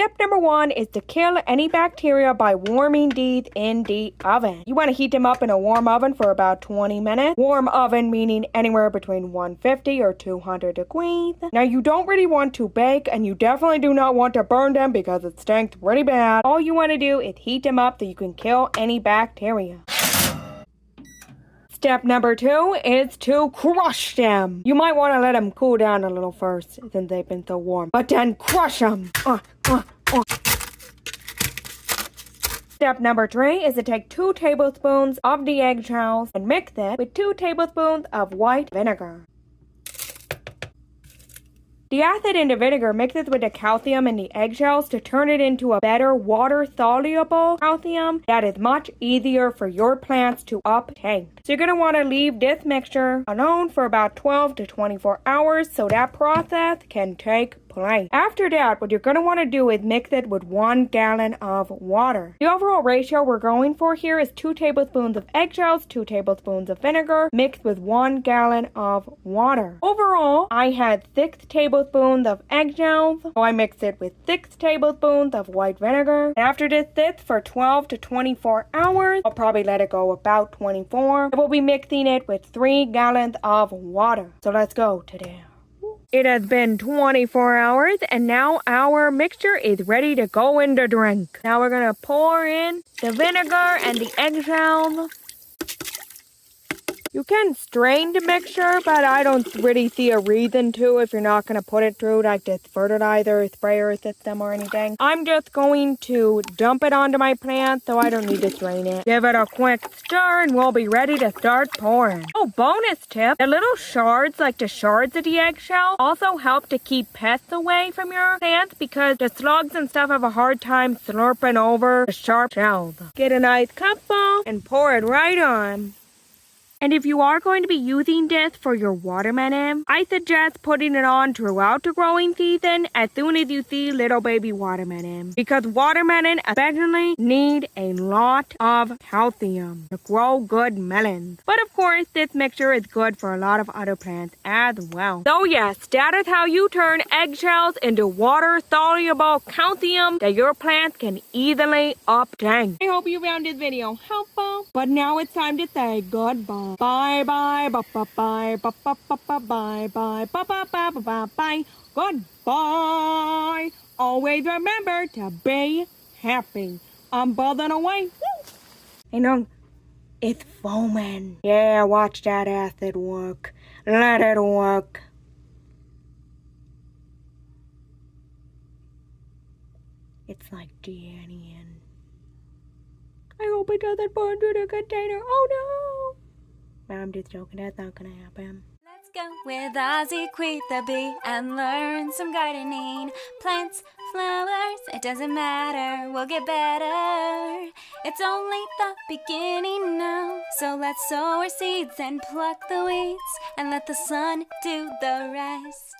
Step number 1 is to kill any bacteria by warming these in the oven. You want to heat them up in a warm oven for about 20 minutes. Warm oven meaning anywhere between 150 or 200 degrees. Now you don't really want to bake, and you definitely do not want to burn them because it stinks pretty bad. All you want to do is heat them up so you can kill any bacteria. Step number 2 is to crush them. You might want to let them cool down a little first since they've been so warm, but then crush them. Step number 3 is to take 2 tablespoons of the eggshells and mix it with 2 tablespoons of white vinegar. The acid in the vinegar mixes with the calcium in the eggshells to turn it into a better water-soluble calcium that is much easier for your plants to uptake. So you're going to want to leave this mixture alone for about 12 to 24 hours so that process can take place. After that, what you're going to want to do is mix it with 1 gallon of water. The overall ratio we're going for here is 2 tablespoons of eggshells, 2 tablespoons of vinegar, mixed with 1 gallon of water. Overall, I had 6 tablespoons of eggshells, so I mixed it with 6 tablespoons of white vinegar. After this sits for 12 to 24 hours, I'll probably let it go about 24. I will be mixing it with 3 gallons of water. So let's go today. It has been 24 hours, and now our mixture is ready to go in the drink. Now we're going to pour in the vinegar and the eggshells. You can strain the mixture, but I don't really see a reason to if you're not going to put it through like this fertilizer sprayer system or anything. I'm just going to dump it onto my plant, so I don't need to strain it. Give it a quick stir and we'll be ready to start pouring. Oh, bonus tip, the little shards, like the shards of the eggshell, also help to keep pests away from your plants because the slugs and stuff have a hard time slurping over the sharp shells. Get a nice cupful and pour it right on. And if you are going to be using this for your watermelon, I suggest putting it on throughout the growing season as soon as you see little baby watermelon. Because watermelon especially need a lot of calcium to grow good melons. But of course, this mixture is good for a lot of other plants as well. So yes, that is how you turn eggshells into water-soluble calcium that your plants can easily obtain. I hope you found this video helpful, but now it's time to say goodbye. Bye bye, bye bye, bye bye, bye bye, bye bye, bye bye, bye bye, goodbye. Always remember to be happy. I'm buzzing away. And it's foaming. Yeah, watch that acid work. Let it work. It's like Danny and I hope it doesn't burn through the container. Oh no! I'm just joking, that's not gonna happen. Let's go with Ozzie, quit the bee, and learn some gardening. Plants, flowers, it doesn't matter, we'll get better. It's only the beginning now, so let's sow our seeds and pluck the weeds, and let the sun do the rest.